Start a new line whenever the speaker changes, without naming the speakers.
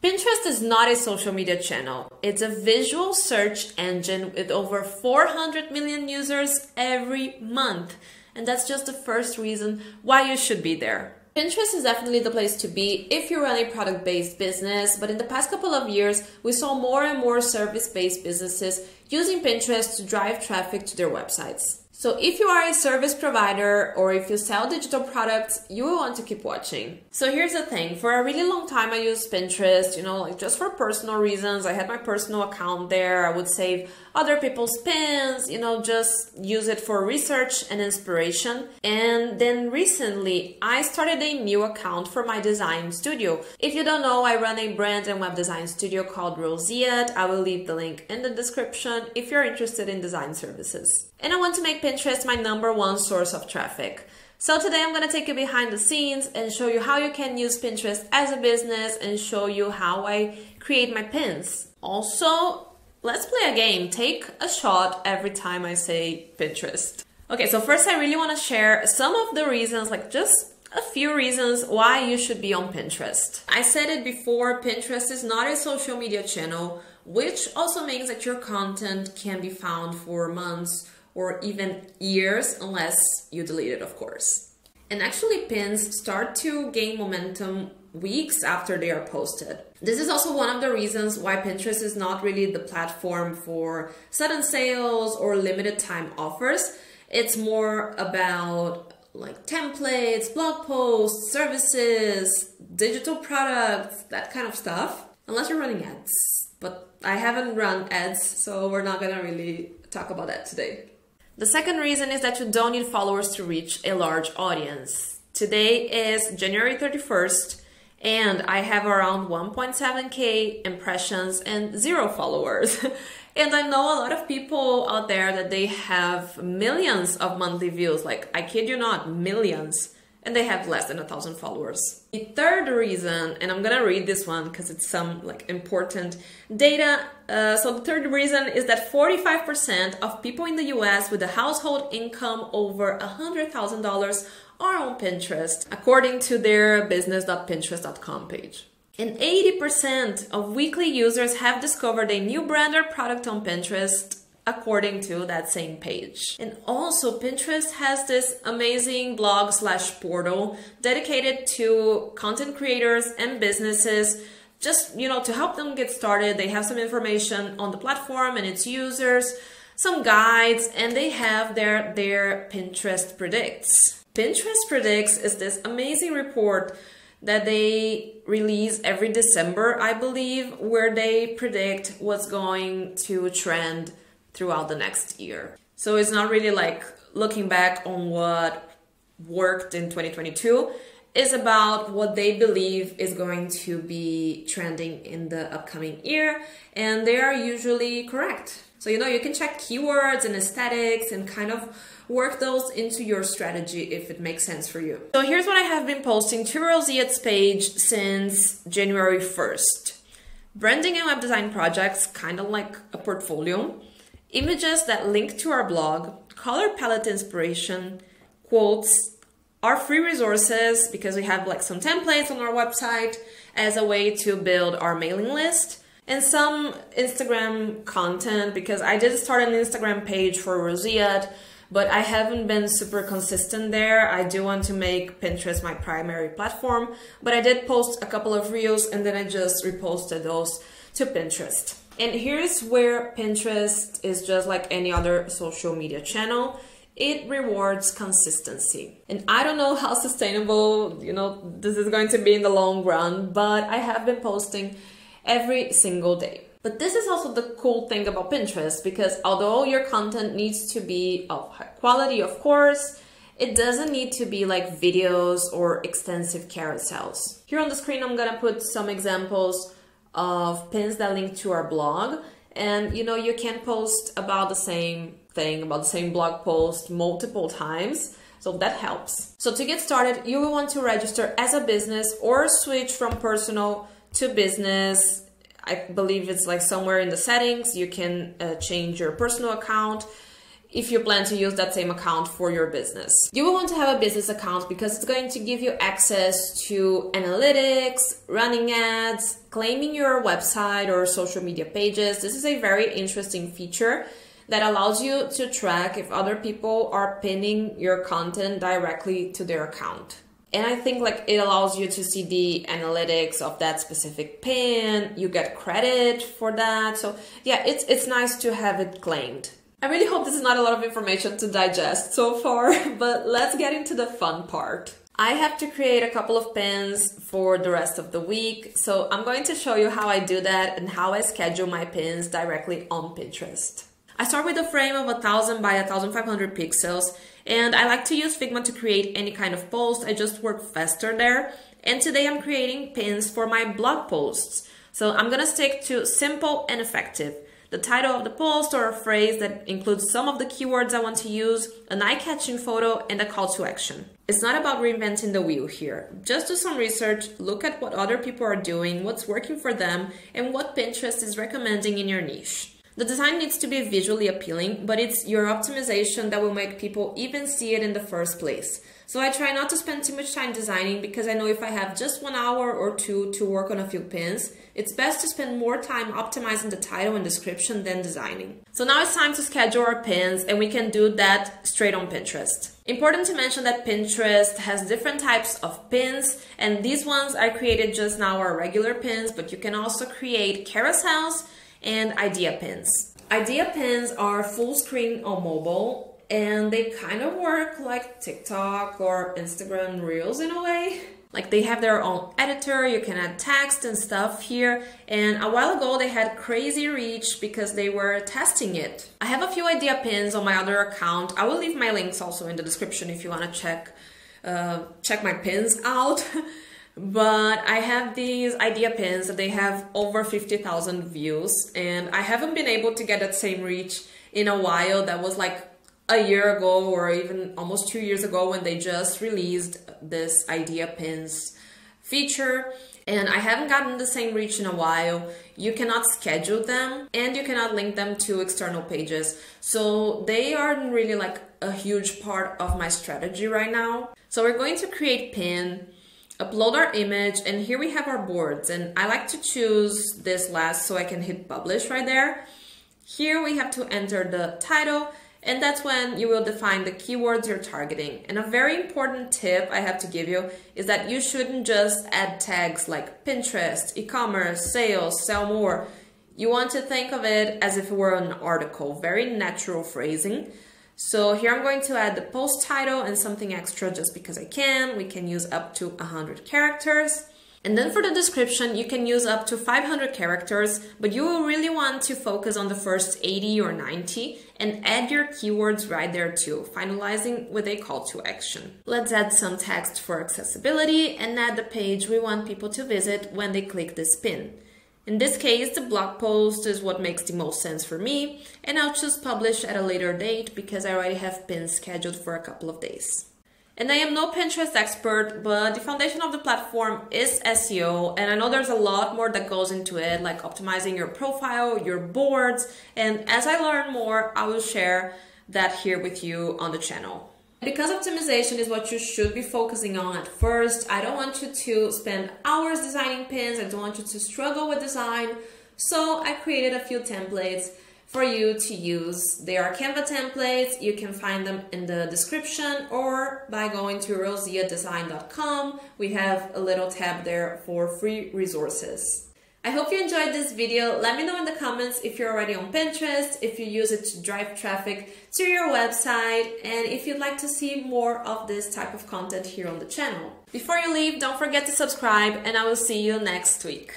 Pinterest is not a social media channel. It's a visual search engine with over 400 million users every month. And that's just the first reason why you should be there. Pinterest is definitely the place to be if you run a product-based business, but in the past couple of years, we saw more and more service-based businesses using Pinterest to drive traffic to their websites. So if you are a service provider or if you sell digital products, you will want to keep watching. So here's the thing, for a really long time I used Pinterest, like just for personal reasons. I had my personal account there. I would save other people's pins, just use it for research and inspiration. And then recently I started a new account for my design studio. If you don't know, I run a brand and web design studio called Roseate. I will leave the link in the description if you're interested in design services. And I want to make Pinterest my #1 source of traffic. So today I'm going to take you behind the scenes and show you how you can use Pinterest as a business and show you how I create my pins. Also, let's play a game. Take a shot every time I say Pinterest. Okay, so first I really want to share some of the reasons, just a few reasons why you should be on Pinterest. I said it before, Pinterest is not a social media channel, which also means that your content can be found for months or even years, unless you delete it, of course. And actually, pins start to gain momentum weeks after they are posted. This is also one of the reasons why Pinterest is not really the platform for sudden sales or limited time offers. It's more about templates, blog posts, services, digital products, that kind of stuff, unless you're running ads. But I haven't run ads, so we're not gonna really talk about that today. The second reason is that you don't need followers to reach a large audience. Today is January 31st, and I have around 1.7K impressions and 0 followers. And I know a lot of people out there that they have millions of monthly views, I kid you not, millions, and they have less than 1,000 followers. The third reason, and I'm gonna read this one because it's some important data. So the third reason is that 45% of people in the US with a household income over $100,000 are on Pinterest, according to their business.pinterest.com page. And 80% of weekly users have discovered a new brand or product on Pinterest, according to that same page. And also Pinterest has this amazing blog/portal dedicated to content creators and businesses, just, to help them get started. They have some information on the platform and its users, some guides, and they have their Pinterest Predicts. Pinterest Predicts is this amazing report that they release every December, I believe, where they predict what's going to trend throughout the next year. So it's not really looking back on what worked in 2022. It's about what they believe is going to be trending in the upcoming year, and they are usually correct. So you can check keywords and aesthetics and kind of work those into your strategy if it makes sense for you. So here's what I have been posting to Roseate's page since January 1st. Branding and web design projects, kind of like a portfolio. Images that link to our blog, color palette inspiration, quotes, our free resources, because we have some templates on our website as a way to build our mailing list, and some Instagram content, because I did start an Instagram page for Roseate, but I haven't been super consistent there. I do want to make Pinterest my primary platform, but I did post a couple of reels and then I just reposted those to Pinterest. And here's where Pinterest is just like any other social media channel. It rewards consistency. And I don't know how sustainable, this is going to be in the long run, but I have been posting every single day. But this is also the cool thing about Pinterest, because although your content needs to be of high quality, of course, it doesn't need to be like videos or extensive carousels. Here on the screen, I'm gonna put some examples of pins that link to our blog. And you can post about the same thing, about the same blog post multiple times. So that helps. So to get started, you will want to register as a business or switch from personal to business. I believe it's like somewhere in the settings, you can change your personal account. if you plan to use that same account for your business. You will want to have a business account because it's going to give you access to analytics, running ads, claiming your website or social media pages. This is a very interesting feature that allows you to track if other people are pinning your content directly to their account. And I think like it allows you to see the analytics of that specific pin. You get credit for that. So yeah, it's nice to have it claimed. I really hope this is not a lot of information to digest so far, but let's get into the fun part. I have to create a couple of pins for the rest of the week. So I'm going to show you how I do that and how I schedule my pins directly on Pinterest. I start with a frame of 1000 by 1500 pixels, and I like to use Figma to create any kind of post. I just work faster there. And today I'm creating pins for my blog posts. So I'm gonna stick to simple and effective. The title of the post or a phrase that includes some of the keywords I want to use, an eye-catching photo, and a call to action. It's not about reinventing the wheel here. Just do some research, look at what other people are doing, what's working for them, and what Pinterest is recommending in your niche. The design needs to be visually appealing, but it's your optimization that will make people even see it in the first place. So I try not to spend too much time designing because I know if I have just 1 hour or 2 to work on a few pins, it's best to spend more time optimizing the title and description than designing. So now it's time to schedule our pins, and we can do that straight on Pinterest. Important to mention that Pinterest has different types of pins, and these ones I created just now are regular pins, but you can also create carousels and idea pins. Idea pins are full screen on mobile, and they kind of work like TikTok or Instagram Reels in a way. Like they have their own editor, you can add text and stuff here, and a while ago they had crazy reach because they were testing it. I have a few idea pins on my other account. I will leave my links also in the description if you want to check my pins out. But I have these idea pins that they have over 50,000 views, and I haven't been able to get that same reach in a while. That was like a year ago or even almost 2 years ago when they just released this idea pins feature, and I haven't gotten the same reach in a while. You cannot schedule them and you cannot link them to external pages. So they aren't really like a huge part of my strategy right now. So we're going to create pin, upload our image, and here we have our boards, and I like to choose this last so I can hit publish right there. Here we have to enter the title, and that's when you will define the keywords you're targeting. And a very important tip I have to give you is that you shouldn't just add tags like Pinterest, e-commerce, sales, sell more. You want to think of it as if it were an article, very natural phrasing. So here I'm going to add the post title and something extra just because I can. We can use up to 100 characters. And then for the description, you can use up to 500 characters, but you will really want to focus on the first 80 or 90 and add your keywords right there too, finalizing with a call to action. Let's add some text for accessibility and add the page we want people to visit when they click this pin. In this case, the blog post is what makes the most sense for me, and I'll choose publish at a later date because I already have pins scheduled for a couple of days. And I am no Pinterest expert, but the foundation of the platform is SEO, and I know there's a lot more that goes into it, like optimizing your profile, your boards, and as I learn more, I will share that here with you on the channel. Because optimization is what you should be focusing on at first, I don't want you to spend hours designing pins, I don't want you to struggle with design, so I created a few templates for you to use. They are Canva templates, you can find them in the description or by going to rosiadesign.com. We have a little tab there for free resources. I hope you enjoyed this video. Let me know in the comments if you're already on Pinterest, if you use it to drive traffic to your website, and if you'd like to see more of this type of content here on the channel. Before you leave, don't forget to subscribe, and I will see you next week.